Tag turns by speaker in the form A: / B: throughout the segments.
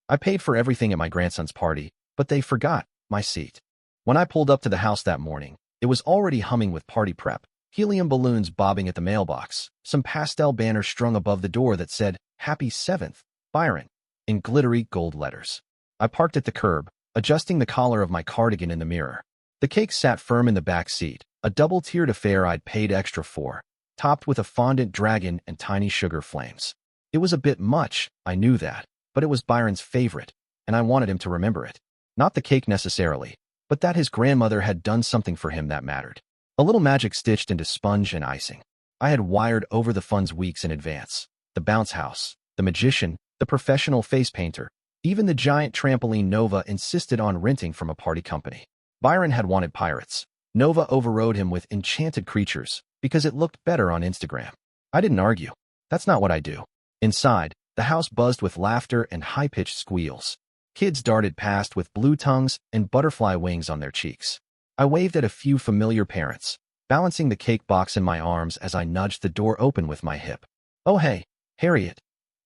A: I paid for everything at my grandson's party, but they forgot my seat. When I pulled up to the house that morning, it was already humming with party prep, helium balloons bobbing at the mailbox, some pastel banners strung above the door that said, "Happy 7th, Byron," in glittery gold letters. I parked at the curb, adjusting the collar of my cardigan in the mirror. The cake sat firm in the back seat, a double-tiered affair I'd paid extra for, topped with a fondant dragon and tiny sugar flames. It was a bit much, I knew that, but it was Byron's favorite, and I wanted him to remember it. Not the cake necessarily, but that his grandmother had done something for him that mattered. A little magic stitched into sponge and icing. I had wired over the funds weeks in advance. The bounce house, the magician, the professional face painter, even the giant trampoline Nova insisted on renting from a party company. Byron had wanted pirates. Nova overrode him with enchanted creatures because it looked better on Instagram. I didn't argue. That's not what I do. Inside, the house buzzed with laughter and high-pitched squeals. Kids darted past with blue tongues and butterfly wings on their cheeks. I waved at a few familiar parents, balancing the cake box in my arms as I nudged the door open with my hip. "Oh hey, Harriet,"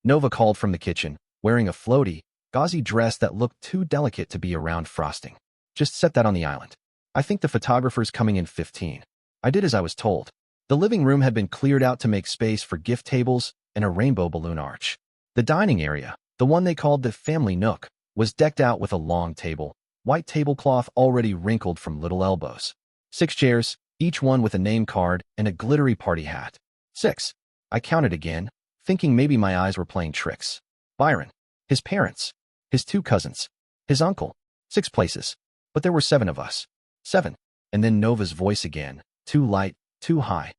A: Nova called from the kitchen, wearing a floaty, gauzy dress that looked too delicate to be around frosting. "Just set that on the island. I think the photographer's coming in 15. I did as I was told. The living room had been cleared out to make space for gift tables and a rainbow balloon arch. The dining area, the one they called the family nook, was decked out with a long table, white tablecloth already wrinkled from little elbows. 6 chairs, each one with a name card and a glittery party hat. 6. I counted again, thinking maybe my eyes were playing tricks. Byron, his parents, his 2 cousins, his uncle. 6 places. But there were 7 of us. 7. And then Nova's voice again, too light, too high.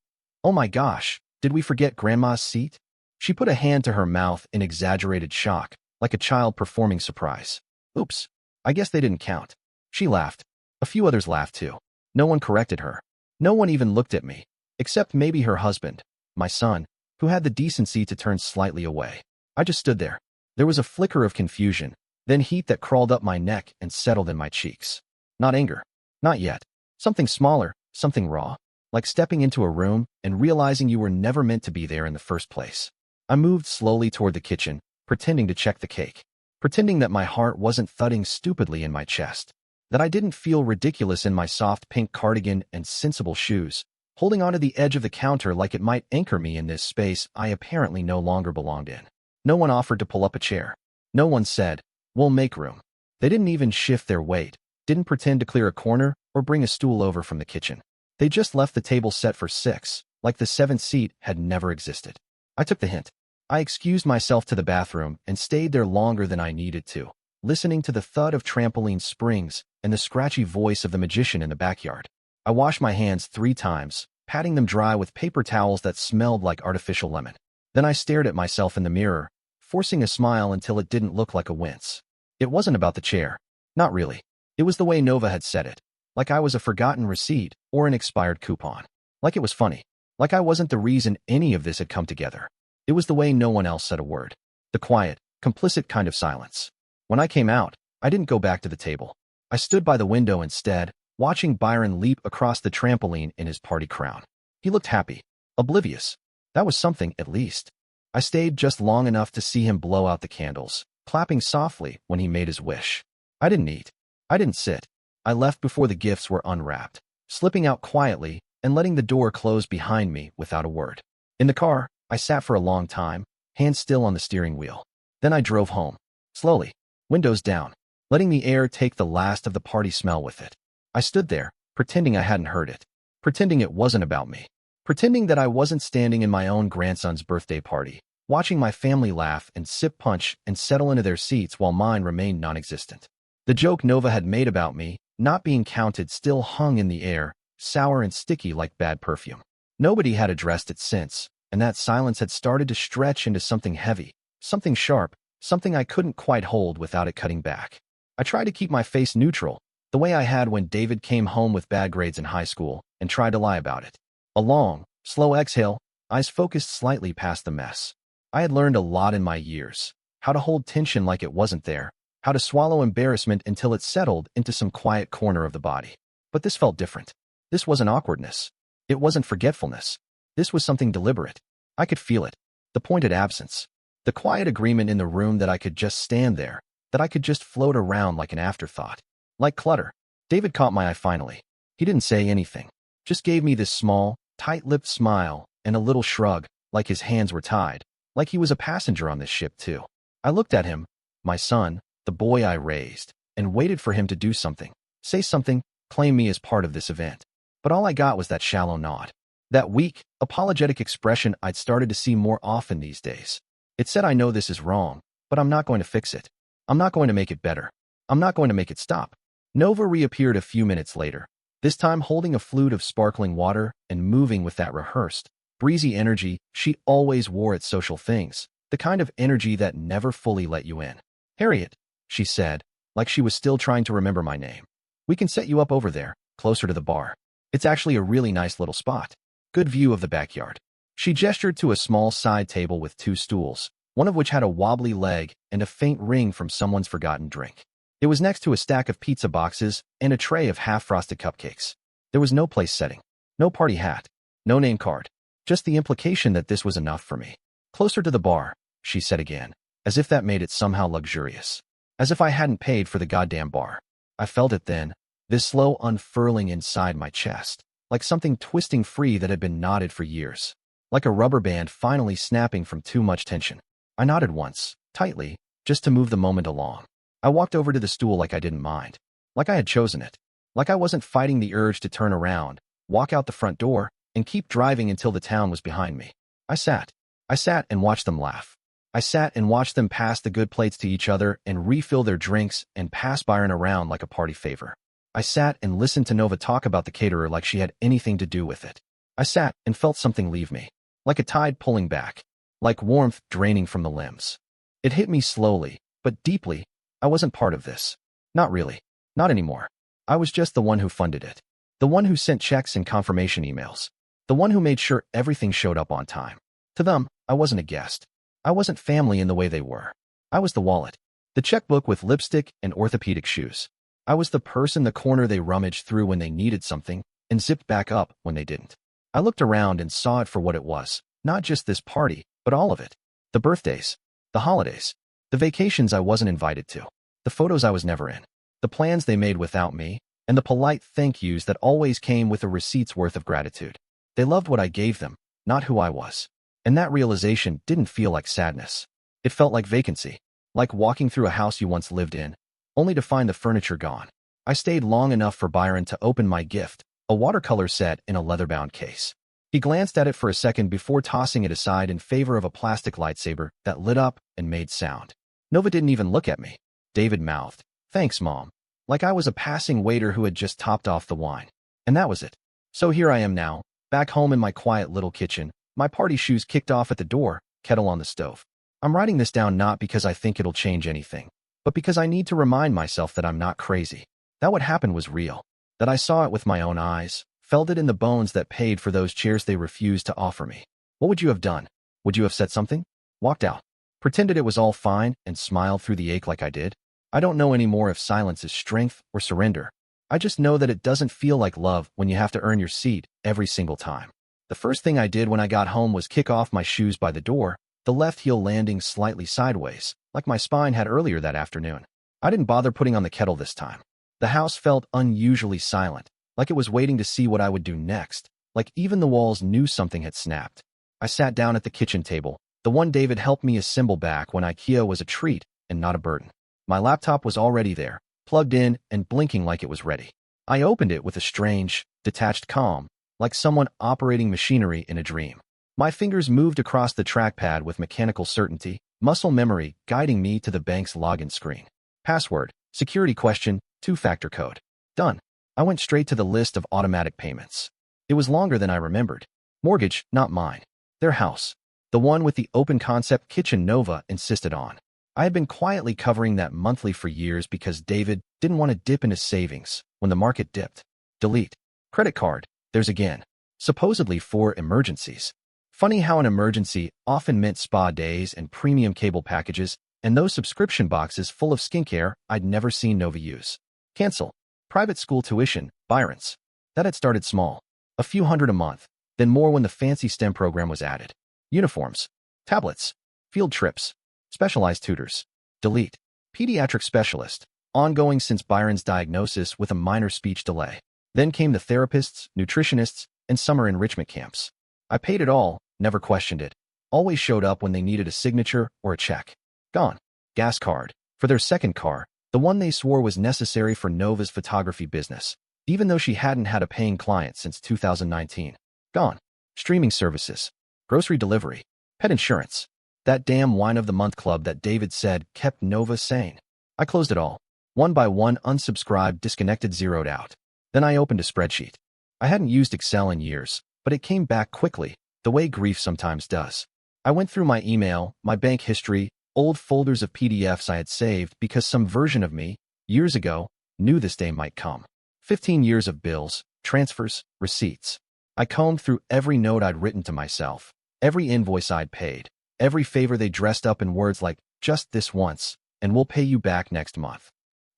A: "Oh my gosh, did we forget Grandma's seat?" She put a hand to her mouth in exaggerated shock, like a child performing surprise. "Oops, I guess they didn't count." She laughed. A few others laughed too. No one corrected her. No one even looked at me, except maybe her husband, my son, who had the decency to turn slightly away. I just stood there. There was a flicker of confusion, then heat that crawled up my neck and settled in my cheeks. Not anger. Not yet. Something smaller, something raw, like stepping into a room and realizing you were never meant to be there in the first place. I moved slowly toward the kitchen, pretending to check the cake, pretending that my heart wasn't thudding stupidly in my chest, that I didn't feel ridiculous in my soft pink cardigan and sensible shoes, holding onto the edge of the counter like it might anchor me in this space I apparently no longer belonged in. No one offered to pull up a chair. No one said, "We'll make room." They didn't even shift their weight, didn't pretend to clear a corner or bring a stool over from the kitchen. They just left the table set for 6, like the 7th seat had never existed. I took the hint. I excused myself to the bathroom and stayed there longer than I needed to, listening to the thud of trampoline springs and the scratchy voice of the magician in the backyard. I washed my hands 3 times, patting them dry with paper towels that smelled like artificial lemon. Then I stared at myself in the mirror, forcing a smile until it didn't look like a wince. It wasn't about the chair. Not really. It was the way Nova had said it, like I was a forgotten receipt or an expired coupon. Like it was funny. Like I wasn't the reason any of this had come together. It was the way no one else said a word. The quiet, complicit kind of silence. When I came out, I didn't go back to the table. I stood by the window instead, watching Byron leap across the trampoline in his party crown. He looked happy, oblivious. That was something, at least. I stayed just long enough to see him blow out the candles, clapping softly when he made his wish. I didn't eat. I didn't sit. I left before the gifts were unwrapped, slipping out quietly and letting the door close behind me without a word. In the car, I sat for a long time, hands still on the steering wheel. Then I drove home, slowly, windows down, letting the air take the last of the party smell with it. I stood there, pretending I hadn't heard it, pretending it wasn't about me, pretending that I wasn't standing in my own grandson's birthday party, watching my family laugh and sip punch and settle into their seats while mine remained non-existent. The joke Nova had made about me, not being counted, still hung in the air, sour and sticky like bad perfume. Nobody had addressed it since, and that silence had started to stretch into something heavy, something sharp, something I couldn't quite hold without it cutting back. I tried to keep my face neutral, the way I had when David came home with bad grades in high school, and tried to lie about it. A long, slow exhale, eyes focused slightly past the mess. I had learned a lot in my years, how to hold tension like it wasn't there, how to swallow embarrassment until it settled into some quiet corner of the body. But this felt different. This wasn't awkwardness. It wasn't forgetfulness. This was something deliberate. I could feel it. The pointed absence. The quiet agreement in the room that I could just stand there, that I could just float around like an afterthought. Like clutter. David caught my eye finally. He didn't say anything, just gave me this small, tight-lipped smile and a little shrug, like his hands were tied, like he was a passenger on this ship too. I looked at him, my son, the boy I raised, and waited for him to do something, say something, claim me as part of this event. But all I got was that shallow nod. That weak, apologetic expression I'd started to see more often these days. It said, I know this is wrong, but I'm not going to fix it. I'm not going to make it better. I'm not going to make it stop. Nova reappeared a few minutes later, this time holding a flute of sparkling water and moving with that rehearsed, breezy energy she always wore at social things, the kind of energy that never fully let you in. Harriet, she said, like she was still trying to remember my name. We can set you up over there, closer to the bar. It's actually a really nice little spot. Good view of the backyard. She gestured to a small side table with 2 stools, one of which had a wobbly leg and a faint ring from someone's forgotten drink. It was next to a stack of pizza boxes and a tray of half-frosted cupcakes. There was no place setting, no party hat, no name card, just the implication that this was enough for me. Closer to the bar, she said again, as if that made it somehow luxurious. As if I hadn't paid for the goddamn bar. I felt it then, this slow unfurling inside my chest, like something twisting free that had been knotted for years. Like a rubber band finally snapping from too much tension. I nodded once, tightly, just to move the moment along. I walked over to the stool like I didn't mind. Like I had chosen it. Like I wasn't fighting the urge to turn around, walk out the front door, and keep driving until the town was behind me. I sat. I sat and watched them laugh. I sat and watched them pass the good plates to each other and refill their drinks and pass Byron around like a party favor. I sat and listened to Nova talk about the caterer like she had anything to do with it. I sat and felt something leave me. Like a tide pulling back. Like warmth draining from the limbs. It hit me slowly, but deeply. I wasn't part of this. Not really. Not anymore. I was just the one who funded it. The one who sent checks and confirmation emails. The one who made sure everything showed up on time. To them, I wasn't a guest. I wasn't family in the way they were. I was the wallet. The checkbook with lipstick and orthopedic shoes. I was the purse in the corner they rummaged through when they needed something and zipped back up when they didn't. I looked around and saw it for what it was. Not just this party, but all of it. The birthdays. The holidays. The vacations I wasn't invited to. The photos I was never in. The plans they made without me. And the polite thank yous that always came with a receipt's worth of gratitude. They loved what I gave them, not who I was. And that realization didn't feel like sadness. It felt like vacancy. Like walking through a house you once lived in, only to find the furniture gone. I stayed long enough for Byron to open my gift, a watercolor set in a leather-bound case. He glanced at it for a second before tossing it aside in favor of a plastic lightsaber that lit up and made sound. Nova didn't even look at me. David mouthed, "Thanks, Mom." Like I was a passing waiter who had just topped off the wine. And that was it. So here I am now, back home in my quiet little kitchen, my party shoes kicked off at the door, kettle on the stove. I'm writing this down not because I think it'll change anything, but because I need to remind myself that I'm not crazy. That what happened was real. That I saw it with my own eyes, felt it in the bones that paid for those chairs they refused to offer me. What would you have done? Would you have said something? Walked out? Pretended it was all fine and smiled through the ache like I did? I don't know anymore if silence is strength or surrender. I just know that it doesn't feel like love when you have to earn your seat every single time. The first thing I did when I got home was kick off my shoes by the door, the left heel landing slightly sideways, like my spine had earlier that afternoon. I didn't bother putting on the kettle this time. The house felt unusually silent, like it was waiting to see what I would do next, like even the walls knew something had snapped. I sat down at the kitchen table, the one David helped me assemble back when IKEA was a treat and not a burden. My laptop was already there, plugged in and blinking like it was ready. I opened it with a strange, detached calm, like someone operating machinery in a dream. My fingers moved across the trackpad with mechanical certainty, muscle memory guiding me to the bank's login screen. Password, security question, 2-factor code. Done. I went straight to the list of automatic payments. It was longer than I remembered. Mortgage, not mine. Their house. The one with the open concept kitchen Nova insisted on. I had been quietly covering that monthly for years because David didn't want to dip into savings when the market dipped. Delete. Credit card. There's again. Supposedly for emergencies. Funny how an emergency often meant spa days and premium cable packages and those subscription boxes full of skincare I'd never seen Nova use. Cancel. Private school tuition, Byron's. That had started small. A few hundred a month, then more when the fancy STEM program was added. Uniforms. Tablets. Field trips. Specialized tutors. Delete. Pediatric specialist, ongoing since Byron's diagnosis with a minor speech delay. Then came the therapists, nutritionists, and summer enrichment camps. I paid it all, never questioned it. Always showed up when they needed a signature or a check. Gone. Gas card. For their second car, the one they swore was necessary for Nova's photography business, even though she hadn't had a paying client since 2019. Gone. Streaming services. Grocery delivery. Pet insurance. That damn wine of the month club that David said kept Nova sane. I closed it all. One by one, unsubscribed, disconnected, zeroed out. Then I opened a spreadsheet. I hadn't used Excel in years, but it came back quickly, the way grief sometimes does. I went through my email, my bank history, old folders of PDFs I had saved because some version of me, years ago, knew this day might come. 15 years of bills, transfers, receipts. I combed through every note I'd written to myself, every invoice I'd paid, every favor they dressed up in words like, just this once, and we'll pay you back next month.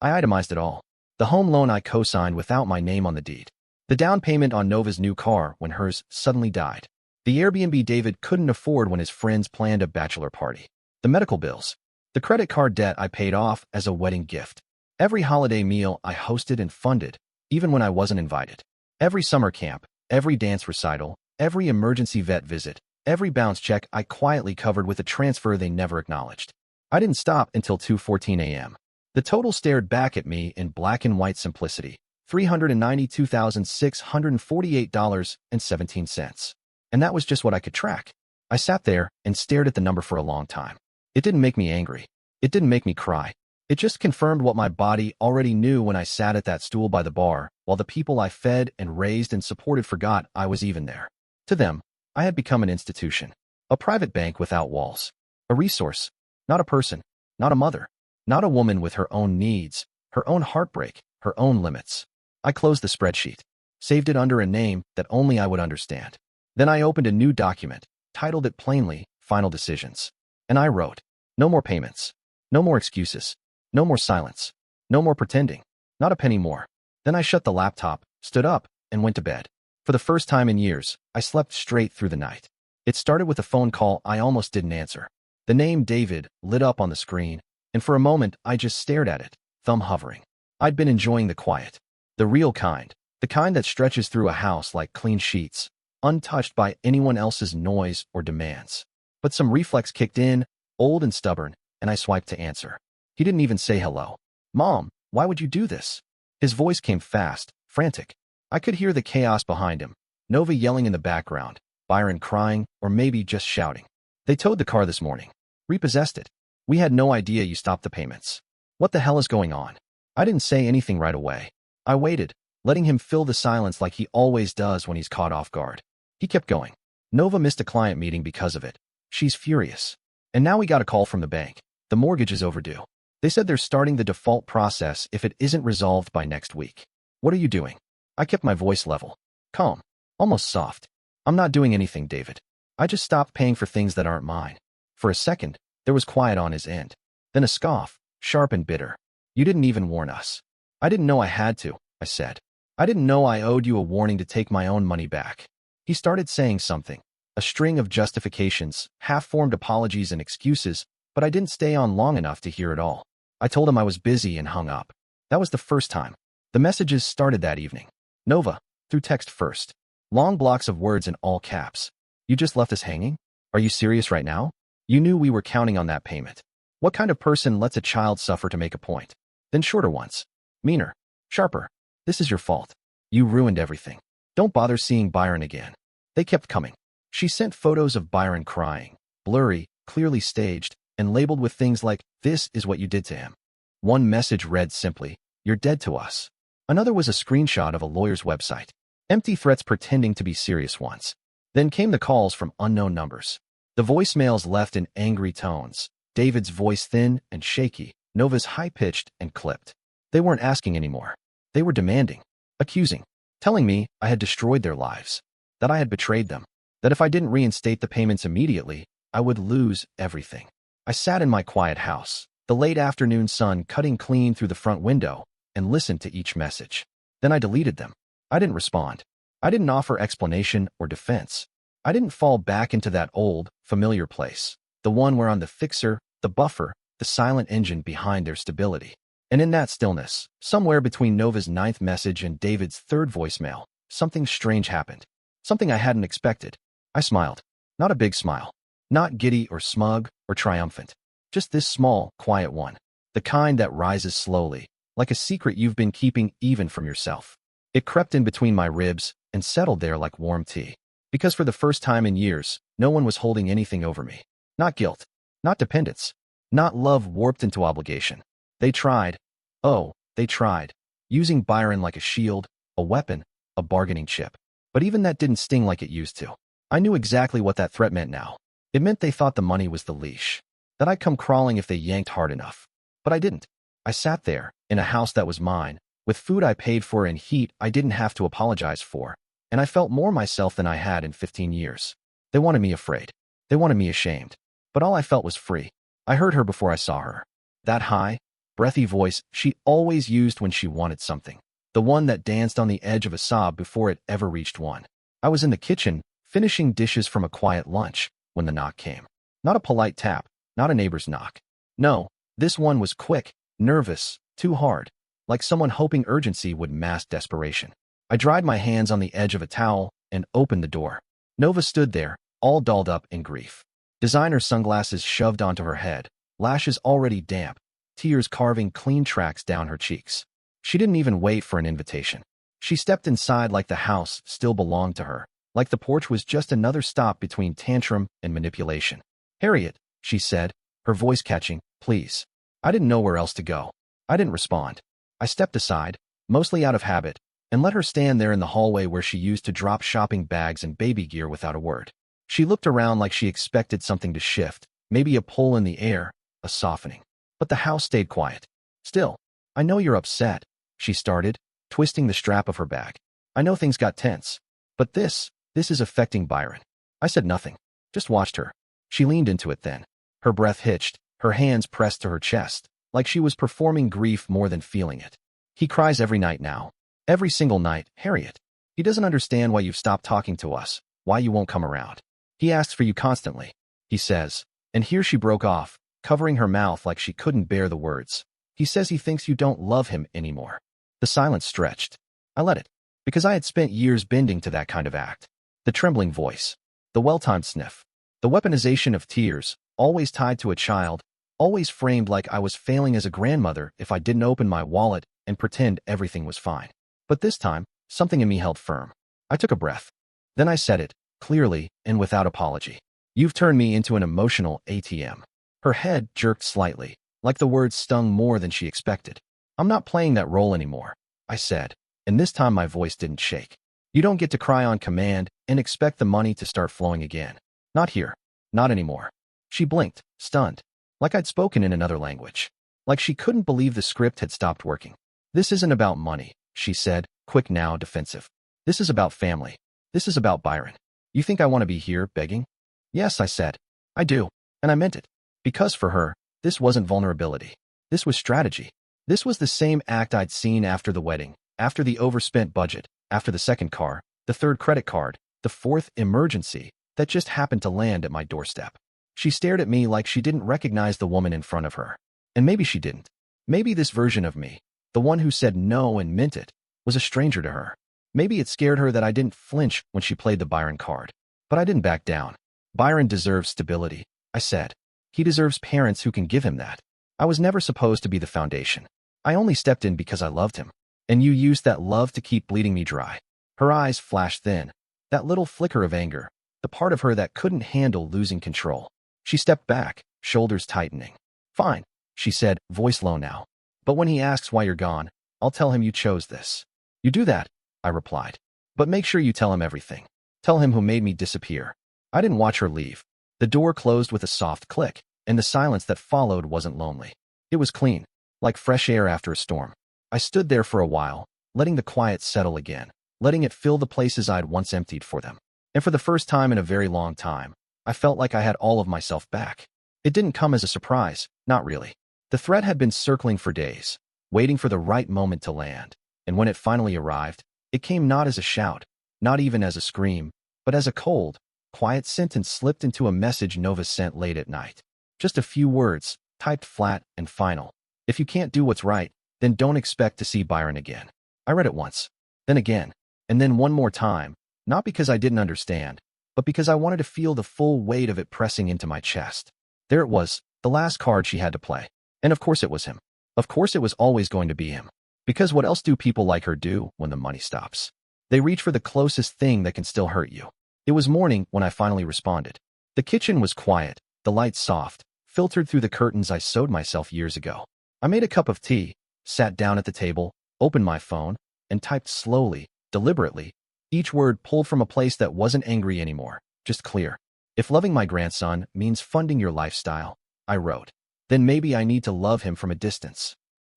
A: I itemized it all. The home loan I co-signed without my name on the deed. The down payment on Nova's new car when hers suddenly died. The Airbnb David couldn't afford when his friends planned a bachelor party. The medical bills. The credit card debt I paid off as a wedding gift. Every holiday meal I hosted and funded, even when I wasn't invited. Every summer camp, every dance recital, every emergency vet visit, every bounce check I quietly covered with a transfer they never acknowledged. I didn't stop until 2:14 a.m. The total stared back at me in black and white simplicity. $392,648.17. And that was just what I could track. I sat there and stared at the number for a long time. It didn't make me angry. It didn't make me cry. It just confirmed what my body already knew when I sat at that stool by the bar, while the people I fed and raised and supported forgot I was even there. To them, I had become an institution. A private bank without walls. A resource. Not a person. Not a mother. Not a woman with her own needs, her own heartbreak, her own limits. I closed the spreadsheet, saved it under a name that only I would understand. Then I opened a new document, titled it plainly, Final Decisions. And I wrote, no more payments. No more excuses. No more silence. No more pretending. Not a penny more. Then I shut the laptop, stood up, and went to bed. For the first time in years, I slept straight through the night. It started with a phone call I almost didn't answer. The name David lit up on the screen, and for a moment I just stared at it, thumb hovering. I'd been enjoying the quiet. The real kind. The kind that stretches through a house like clean sheets, untouched by anyone else's noise or demands. But some reflex kicked in, old and stubborn, and I swiped to answer. He didn't even say hello. Mom, why would you do this? His voice came fast, frantic. I could hear the chaos behind him. Nova yelling in the background, Byron crying, or maybe just shouting. They towed the car this morning. Repossessed it. We had no idea you stopped the payments. What the hell is going on? I didn't say anything right away. I waited, letting him fill the silence like he always does when he's caught off guard. He kept going. Nova missed a client meeting because of it. She's furious. And now we got a call from the bank. The mortgage is overdue. They said they're starting the default process if it isn't resolved by next week. What are you doing? I kept my voice level. Calm. Almost soft. I'm not doing anything, David. I just stopped paying for things that aren't mine. For a second, there was quiet on his end. Then a scoff, sharp and bitter. You didn't even warn us. I didn't know I had to, I said. I didn't know I owed you a warning to take my own money back. He started saying something. A string of justifications, half-formed apologies and excuses, but I didn't stay on long enough to hear it all. I told him I was busy and hung up. That was the first time. The messages started that evening. Nova, through text first. Long blocks of words in all caps. You just left us hanging? Are you serious right now? You knew we were counting on that payment. What kind of person lets a child suffer to make a point? Then shorter ones. Meaner. Sharper. This is your fault. You ruined everything. Don't bother seeing Byron again. They kept coming. She sent photos of Byron crying, blurry, clearly staged, and labeled with things like, this is what you did to him. One message read simply, you're dead to us. Another was a screenshot of a lawyer's website. Empty threats pretending to be serious ones. Then came the calls from unknown numbers. The voicemails left in angry tones. David's voice thin and shaky, Nova's high-pitched and clipped. They weren't asking anymore. They were demanding, accusing, telling me I had destroyed their lives, that I had betrayed them, that if I didn't reinstate the payments immediately, I would lose everything. I sat in my quiet house, the late afternoon sun cutting clean through the front window, and listened to each message. Then I deleted them. I didn't respond. I didn't offer explanation or defense. I didn't fall back into that old, familiar place, the one where I'm the fixer, the buffer, the the silent engine behind their stability. And in that stillness, somewhere between Nova's ninth message and David's third voicemail, something strange happened. Something I hadn't expected. I smiled. Not a big smile. Not giddy or smug or triumphant. Just this small, quiet one. The kind that rises slowly, like a secret you've been keeping even from yourself. It crept in between my ribs and settled there like warm tea. Because for the first time in years, no one was holding anything over me. Not guilt. Not dependence. Not love warped into obligation. They tried. Oh, they tried. Using Byron like a shield, a weapon, a bargaining chip. But even that didn't sting like it used to. I knew exactly what that threat meant now. It meant they thought the money was the leash. That I'd come crawling if they yanked hard enough. But I didn't. I sat there, in a house that was mine, with food I paid for and heat I didn't have to apologize for, and I felt more myself than I had in 15 years. They wanted me afraid. They wanted me ashamed. But all I felt was free. I heard her before I saw her. That high, breathy voice she always used when she wanted something. The one that danced on the edge of a sob before it ever reached one. I was in the kitchen, finishing dishes from a quiet lunch, when the knock came. Not a polite tap, not a neighbor's knock. No, this one was quick, nervous, too hard, like someone hoping urgency would mask desperation. I dried my hands on the edge of a towel and opened the door. Nova stood there, all dolled up in grief. Designer sunglasses shoved onto her head, lashes already damp, tears carving clean tracks down her cheeks. She didn't even wait for an invitation. She stepped inside like the house still belonged to her, like the porch was just another stop between tantrum and manipulation. "Harriet," she said, her voice catching, "please." I didn't know where else to go. I didn't respond. I stepped aside, mostly out of habit, and let her stand there in the hallway where she used to drop shopping bags and baby gear without a word. She looked around like she expected something to shift, maybe a pull in the air, a softening. But the house stayed quiet. "Still, I know you're upset," she started, twisting the strap of her bag. "I know things got tense. But this is affecting Byron." I said nothing, just watched her. She leaned into it then. Her breath hitched, her hands pressed to her chest, like she was performing grief more than feeling it. "He cries every night now. Every single night, Harriet. He doesn't understand why you've stopped talking to us, why you won't come around. He asks for you constantly. He says," and here she broke off, covering her mouth like she couldn't bear the words. "He says he thinks you don't love him anymore." The silence stretched. I let it, because I had spent years bending to that kind of act. The trembling voice, the well-timed sniff, the weaponization of tears, always tied to a child, always framed like I was failing as a grandmother if I didn't open my wallet and pretend everything was fine. But this time, something in me held firm. I took a breath. Then I said it, clearly and without apology. "You've turned me into an emotional ATM." Her head jerked slightly, like the words stung more than she expected. "I'm not playing that role anymore," I said, and this time my voice didn't shake. "You don't get to cry on command and expect the money to start flowing again. Not here. Not anymore." She blinked, stunned, like I'd spoken in another language. Like she couldn't believe the script had stopped working. "This isn't about money," she said, quick now, defensive. "This is about family. This is about Byron. You think I want to be here, begging?" "Yes," I said. "I do. And I meant it. Because for her, this wasn't vulnerability. This was strategy. This was the same act I'd seen after the wedding, after the overspent budget, after the second car, the third credit card, the fourth emergency that just happened to land at my doorstep." She stared at me like she didn't recognize the woman in front of her. And maybe she didn't. Maybe this version of me, the one who said no and meant it, was a stranger to her. Maybe it scared her that I didn't flinch when she played the Byron card. But I didn't back down. "Byron deserves stability," I said. "He deserves parents who can give him that. I was never supposed to be the foundation. I only stepped in because I loved him. And you used that love to keep bleeding me dry." Her eyes flashed thin. That little flicker of anger, the part of her that couldn't handle losing control. She stepped back, shoulders tightening. "Fine," she said, voice low now. "But when he asks why you're gone, I'll tell him you chose this." "You do that," I replied. "But make sure you tell him everything. Tell him who made me disappear." I didn't watch her leave. The door closed with a soft click, and the silence that followed wasn't lonely. It was clean, like fresh air after a storm. I stood there for a while, letting the quiet settle again, letting it fill the places I'd once emptied for them. And for the first time in a very long time, I felt like I had all of myself back. It didn't come as a surprise, not really. The threat had been circling for days, waiting for the right moment to land. And when it finally arrived, it came not as a shout, not even as a scream, but as a cold, quiet sentence slipped into a message Nova sent late at night. Just a few words, typed flat and final. If you can't do what's right, then don't expect to see Byron again. I read it once, then again, and then one more time, not because I didn't understand, but because I wanted to feel the full weight of it pressing into my chest. There it was, the last card she had to play. And of course it was him. Of course it was always going to be him. Because what else do people like her do when the money stops? They reach for the closest thing that can still hurt you. It was morning when I finally responded. The kitchen was quiet, the lights soft, filtered through the curtains I sewed myself years ago. I made a cup of tea, sat down at the table, opened my phone, and typed slowly, deliberately, each word pulled from a place that wasn't angry anymore, just clear. If loving my grandson means funding your lifestyle, I wrote, then maybe I need to love him from a distance.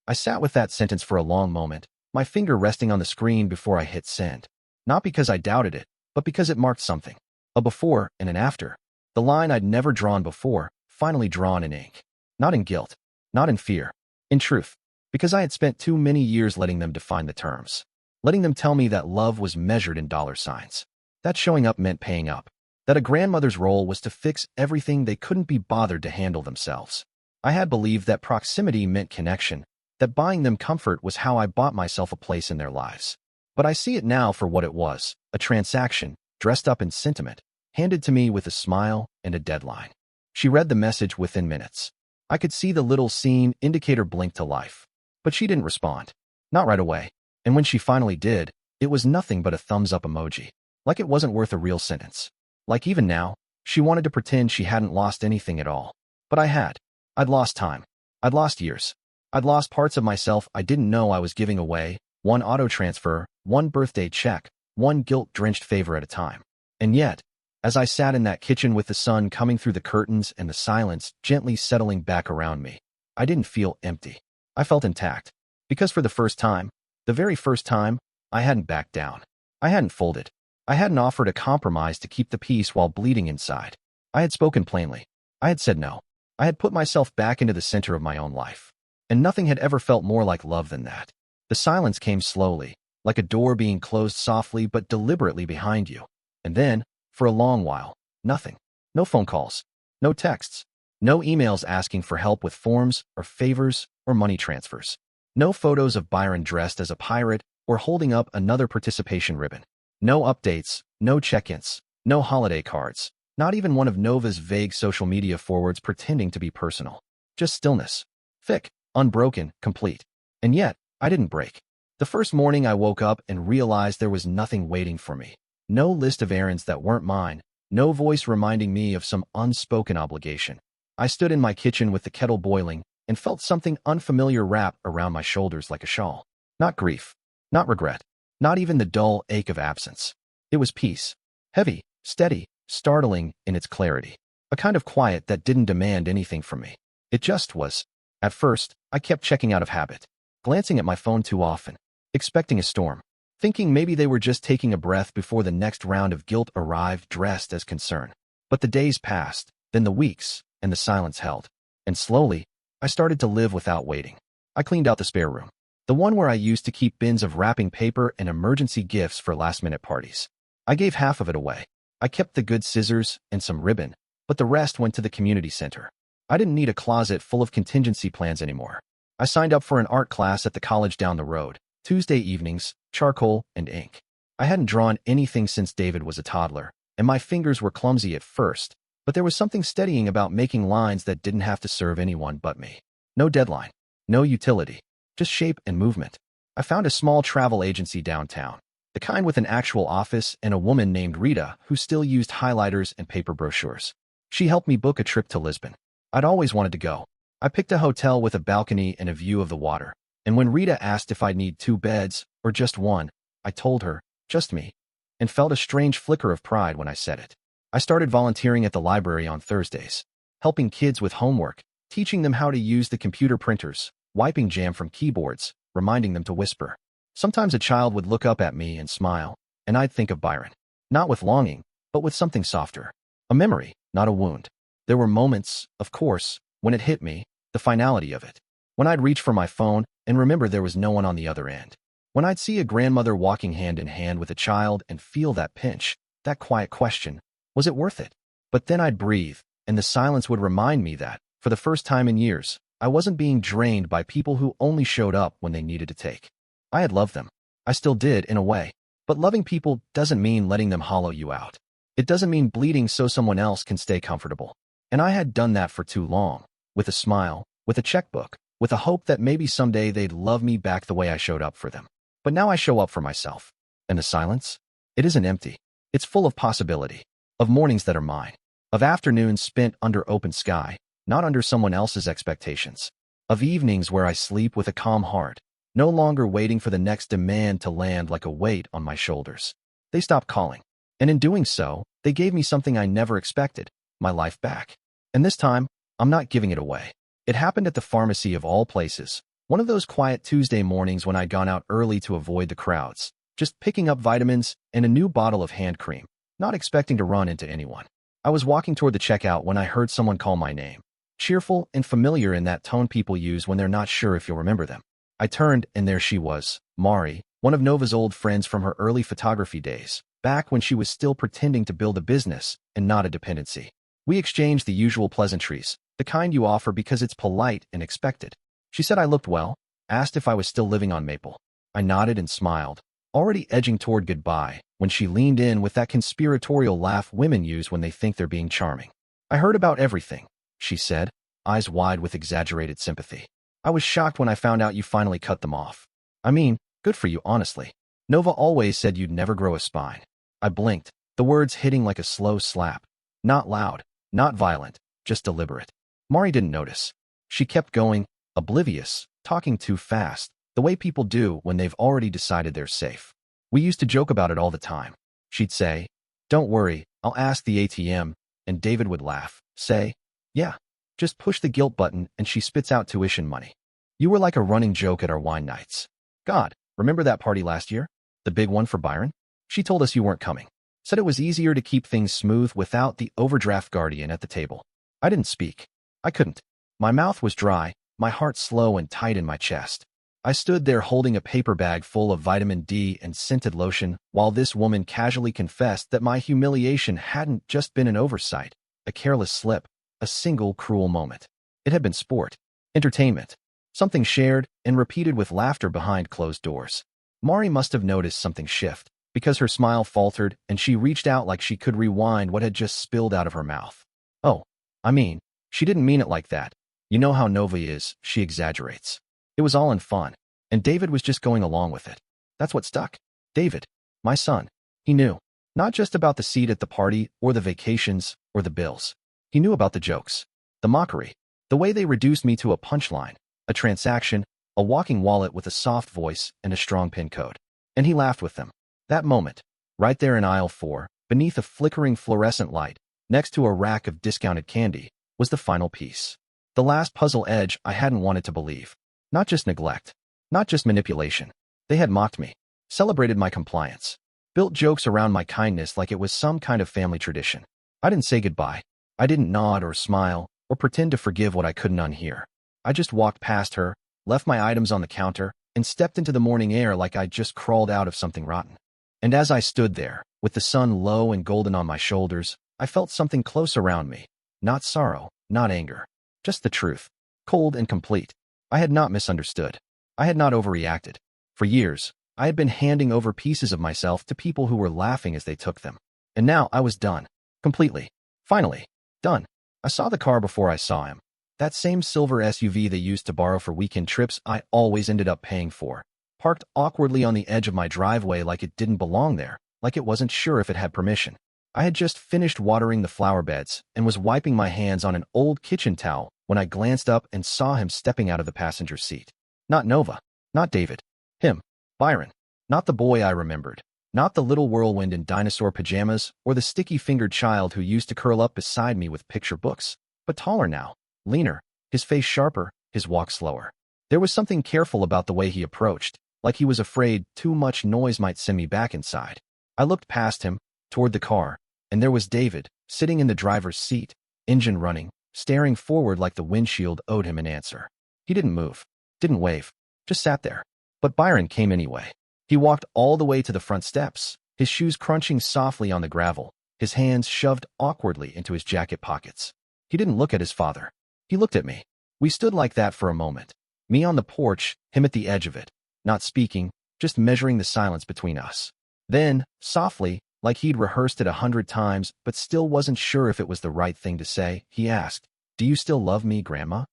A: I sat with that sentence for a long moment, my finger resting on the screen before I hit send. Not because I doubted it, but because it marked something. A before and an after. The line I'd never drawn before, finally drawn in ink. Not in guilt, not in fear. In truth, because I had spent too many years letting them define the terms. Letting them tell me that love was measured in dollar signs. That showing up meant paying up. That a grandmother's role was to fix everything they couldn't be bothered to handle themselves. I had believed that proximity meant connection, that buying them comfort was how I bought myself a place in their lives. But I see it now for what it was, a transaction, dressed up in sentiment, handed to me with a smile and a deadline. She read the message within minutes. I could see the little scene indicator blink to life. But she didn't respond. Not right away. And when she finally did, it was nothing but a thumbs-up emoji. Like it wasn't worth a real sentence. Like even now, she wanted to pretend she hadn't lost anything at all. But I had. I'd lost time. I'd lost years. I'd lost parts of myself I didn't know I was giving away, one auto transfer, one birthday check, one guilt-drenched favor at a time. And yet, as I sat in that kitchen with the sun coming through the curtains and the silence gently settling back around me, I didn't feel empty. I felt intact. Because for the first time, the very first time, I hadn't backed down. I hadn't folded. I hadn't offered a compromise to keep the peace while bleeding inside. I had spoken plainly. I had said no. I had put myself back into the center of my own life. And nothing had ever felt more like love than that. The silence came slowly, like a door being closed softly but deliberately behind you. And then, for a long while, nothing. No phone calls. No texts. No emails asking for help with forms or favors or money transfers. No photos of Byron dressed as a pirate or holding up another participation ribbon. No updates, no check-ins, no holiday cards, not even one of Nova's vague social media forwards pretending to be personal. Just stillness. Thick, unbroken, complete. And yet, I didn't break. The first morning I woke up and realized there was nothing waiting for me. No list of errands that weren't mine. No voice reminding me of some unspoken obligation. I stood in my kitchen with the kettle boiling and felt something unfamiliar wrap around my shoulders like a shawl. Not grief. Not regret. Not even the dull ache of absence. It was peace. Heavy, steady, startling in its clarity. A kind of quiet that didn't demand anything from me. It just was. At first, I kept checking out of habit, glancing at my phone too often, expecting a storm, thinking maybe they were just taking a breath before the next round of guilt arrived dressed as concern. But the days passed, then the weeks, and the silence held. And slowly, I started to live without waiting. I cleaned out the spare room. The one where I used to keep bins of wrapping paper and emergency gifts for last-minute parties. I gave half of it away. I kept the good scissors and some ribbon, but the rest went to the community center. I didn't need a closet full of contingency plans anymore. I signed up for an art class at the college down the road, Tuesday evenings, charcoal and ink. I hadn't drawn anything since David was a toddler, and my fingers were clumsy at first, but there was something steadying about making lines that didn't have to serve anyone but me. No deadline, no utility, just shape and movement. I found a small travel agency downtown, the kind with an actual office and a woman named Rita who still used highlighters and paper brochures. She helped me book a trip to Lisbon. I'd always wanted to go. I picked a hotel with a balcony and a view of the water, and when Rita asked if I'd need 2 beds or just one, I told her, just me, and felt a strange flicker of pride when I said it. I started volunteering at the library on Thursdays, helping kids with homework, teaching them how to use the computer printers, wiping jam from keyboards, reminding them to whisper. Sometimes a child would look up at me and smile, and I'd think of Byron. Not with longing, but with something softer. A memory, not a wound. There were moments, of course, when it hit me, the finality of it. When I'd reach for my phone and remember there was no one on the other end. When I'd see a grandmother walking hand in hand with a child and feel that pinch, that quiet question, was it worth it? But then I'd breathe, and the silence would remind me that, For the first time in years, I wasn't being drained by people who only showed up when they needed to take. I had loved them. I still did, in a way. But loving people doesn't mean letting them hollow you out. It doesn't mean bleeding so someone else can stay comfortable. And I had done that for too long, with a smile, with a checkbook, with a hope that maybe someday they'd love me back the way I showed up for them. But now I show up for myself. And the silence? It isn't empty. It's full of possibility. Of mornings that are mine. Of afternoons spent under open sky, not under someone else's expectations. Of evenings where I sleep with a calm heart, no longer waiting for the next demand to land like a weight on my shoulders. They stopped calling. And in doing so, they gave me something I never expected, my life back. And this time, I'm not giving it away. It happened at the pharmacy of all places, one of those quiet Tuesday mornings when I'd gone out early to avoid the crowds, just picking up vitamins and a new bottle of hand cream, not expecting to run into anyone. I was walking toward the checkout when I heard someone call my name, cheerful and familiar in that tone people use when they're not sure if you'll remember them. I turned, and there she was, Mari, one of Nova's old friends from her early photography days, back when she was still pretending to build a business and not a dependency. We exchanged the usual pleasantries, the kind you offer because it's polite and expected. She said I looked well, asked if I was still living on Maple. I nodded and smiled, already edging toward goodbye, when she leaned in with that conspiratorial laugh women use when they think they're being charming. I heard about everything, she said, eyes wide with exaggerated sympathy. I was shocked when I found out you finally cut them off. I mean, good for you, honestly. Nova always said you'd never grow a spine. I blinked, the words hitting like a slow slap. Not loud, not violent, just deliberate. Mari didn't notice. She kept going, oblivious, talking too fast, the way people do when they've already decided they're safe. We used to joke about it all the time. She'd say, "Don't worry, I'll ask the ATM," and David would laugh, say, "Yeah, just push the guilt button," and she spits out tuition money. You were like a running joke at our wine nights. God, remember that party last year? The big one for Byron? She told us you weren't coming. Said it was easier to keep things smooth without the overdraft guardian at the table. I didn't speak. I couldn't. My mouth was dry, my heart slow and tight in my chest. I stood there holding a paper bag full of vitamin D and scented lotion while this woman casually confessed that my humiliation hadn't just been an oversight, a careless slip, a single cruel moment. It had been sport, entertainment, something shared and repeated with laughter behind closed doors. Mari must have noticed something shift, because her smile faltered and she reached out like she could rewind what had just spilled out of her mouth. Oh, I mean, she didn't mean it like that. You know how Nova is, she exaggerates. It was all in fun, and David was just going along with it. That's what stuck. David, my son, he knew. Not just about the seat at the party or the vacations or the bills. He knew about the jokes, the mockery, the way they reduced me to a punchline, a transaction, a walking wallet with a soft voice and a strong PIN code. And he laughed with them. That moment, right there in aisle 4, beneath a flickering fluorescent light, next to a rack of discounted candy, was the final piece. The last puzzle edge I hadn't wanted to believe. Not just neglect, not just manipulation. They had mocked me, celebrated my compliance, built jokes around my kindness like it was some kind of family tradition. I didn't say goodbye. I didn't nod or smile or pretend to forgive what I couldn't unhear. I just walked past her, left my items on the counter, and stepped into the morning air like I'd just crawled out of something rotten. And as I stood there, with the sun low and golden on my shoulders, I felt something close around me. Not sorrow, not anger. Just the truth. Cold and complete. I had not misunderstood. I had not overreacted. For years, I had been handing over pieces of myself to people who were laughing as they took them. And now I was done. Completely. Finally. Done. I saw the car before I saw him. That same silver SUV they used to borrow for weekend trips I always ended up paying for. Parked awkwardly on the edge of my driveway like it didn't belong there, like it wasn't sure if it had permission. I had just finished watering the flower beds and was wiping my hands on an old kitchen towel when I glanced up and saw him stepping out of the passenger seat. Not Nova. Not David. Him. Byron. Not the boy I remembered. Not the little whirlwind in dinosaur pajamas or the sticky-fingered child who used to curl up beside me with picture books, but taller now, leaner, his face sharper, his walk slower. There was something careful about the way he approached, like he was afraid too much noise might send me back inside. I looked past him, toward the car, and there was David, sitting in the driver's seat, engine running, staring forward like the windshield owed him an answer. He didn't move, didn't wave, just sat there. But Byron came anyway. He walked all the way to the front steps, his shoes crunching softly on the gravel, his hands shoved awkwardly into his jacket pockets. He didn't look at his father. He looked at me. We stood like that for a moment. Me on the porch, him at the edge of it, not speaking, just measuring the silence between us. Then, softly, like he'd rehearsed it 100 times but still wasn't sure if it was the right thing to say, he asked, "Do you still love me, Grandma?"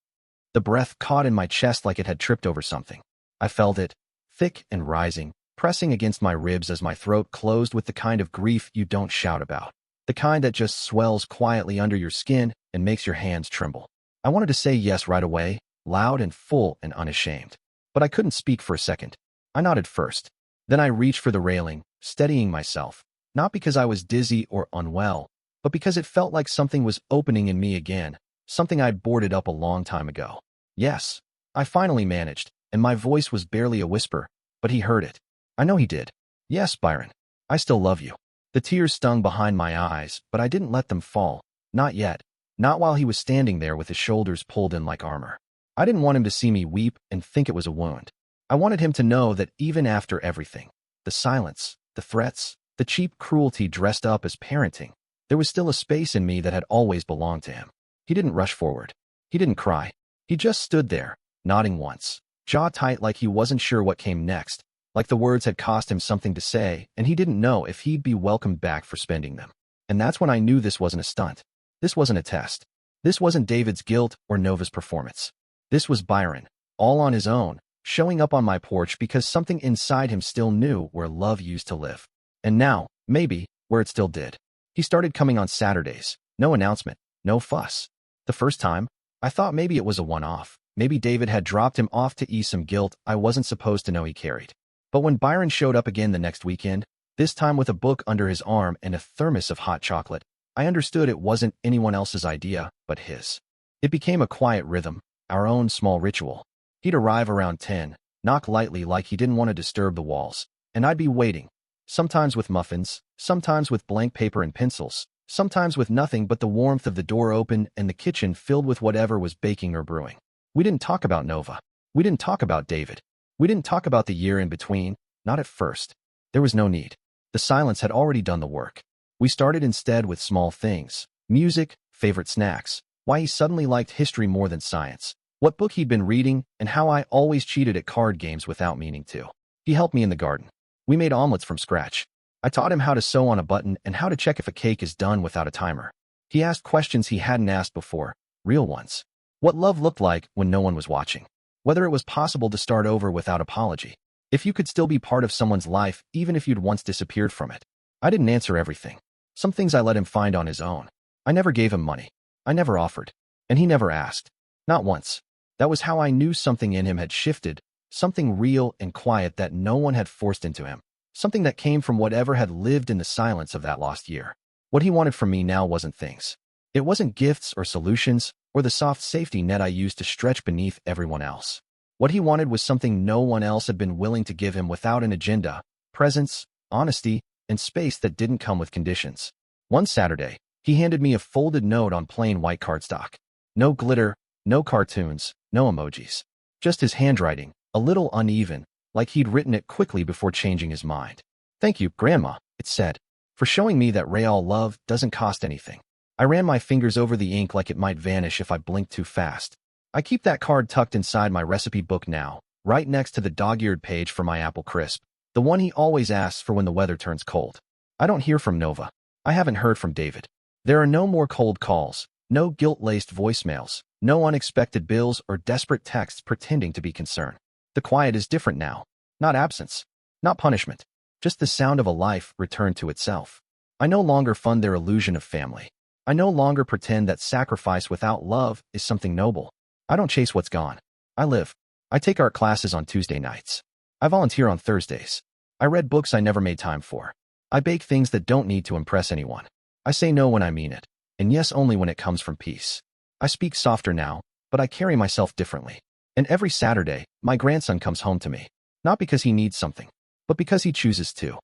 A: The breath caught in my chest like it had tripped over something. I felt it, thick and rising, pressing against my ribs as my throat closed with the kind of grief you don't shout about. The kind that just swells quietly under your skin and makes your hands tremble. I wanted to say yes right away, loud and full and unashamed. But I couldn't speak for a second. I nodded first. Then I reached for the railing, steadying myself, not because I was dizzy or unwell, but because it felt like something was opening in me again, something I'd boarded up a long time ago. Yes, I finally managed, and my voice was barely a whisper, but he heard it. I know he did. Yes, Byron, I still love you. The tears stung behind my eyes, but I didn't let them fall. Not yet. Not while he was standing there with his shoulders pulled in like armor. I didn't want him to see me weep and think it was a wound. I wanted him to know that even after everything, the silence, the threats, the cheap cruelty dressed up as parenting, there was still a space in me that had always belonged to him. He didn't rush forward. He didn't cry. He just stood there, nodding once, jaw tight like he wasn't sure what came next, like the words had cost him something to say and he didn't know if he'd be welcomed back for spending them. And that's when I knew this wasn't a stunt. This wasn't a test. This wasn't David's guilt or Nova's performance. This was Byron, all on his own, showing up on my porch because something inside him still knew where love used to live. And now, maybe, where it still did. He started coming on Saturdays. No announcement. No fuss. The first time, I thought maybe it was a one-off. Maybe David had dropped him off to ease some guilt I wasn't supposed to know he carried. But when Byron showed up again the next weekend, this time with a book under his arm and a thermos of hot chocolate, I understood it wasn't anyone else's idea, but his. It became a quiet rhythm, our own small ritual. He'd arrive around 10, knock lightly like he didn't want to disturb the walls, and I'd be waiting. Sometimes with muffins, sometimes with blank paper and pencils, sometimes with nothing but the warmth of the door open and the kitchen filled with whatever was baking or brewing. We didn't talk about Nova. We didn't talk about David. We didn't talk about the year in between, not at first. There was no need. The silence had already done the work. We started instead with small things, music, favorite snacks, why he suddenly liked history more than science, what book he'd been reading, and how I always cheated at card games without meaning to. He helped me in the garden. We made omelets from scratch. I taught him how to sew on a button and how to check if a cake is done without a timer. He asked questions he hadn't asked before, real ones. What love looked like when no one was watching. Whether it was possible to start over without apology. If you could still be part of someone's life even if you'd once disappeared from it. I didn't answer everything. Some things I let him find on his own. I never gave him money. I never offered. And he never asked. Not once. That was how I knew something in him had shifted, something real and quiet that no one had forced into him. Something that came from whatever had lived in the silence of that lost year. What he wanted from me now wasn't things. It wasn't gifts or solutions or the soft safety net I used to stretch beneath everyone else. What he wanted was something no one else had been willing to give him without an agenda, presence, honesty, and space that didn't come with conditions. One Saturday, he handed me a folded note on plain white cardstock. No glitter, no cartoons, no emojis. Just his handwriting, a little uneven, like he'd written it quickly before changing his mind. "Thank you, Grandma," it said, "for showing me that real love doesn't cost anything." I ran my fingers over the ink like it might vanish if I blinked too fast. I keep that card tucked inside my recipe book now, right next to the dog-eared page for my apple crisp, the one he always asks for when the weather turns cold. I don't hear from Nova. I haven't heard from David. There are no more cold calls, no guilt-laced voicemails, no unexpected bills or desperate texts pretending to be concerned. The quiet is different now. Not absence. Not punishment. Just the sound of a life returned to itself. I no longer fund their illusion of family. I no longer pretend that sacrifice without love is something noble. I don't chase what's gone. I live. I take art classes on Tuesday nights. I volunteer on Thursdays. I read books I never made time for. I bake things that don't need to impress anyone. I say no when I mean it, and yes only when it comes from peace. I speak softer now, but I carry myself differently. And every Saturday, my grandson comes home to me. Not because he needs something, but because he chooses to.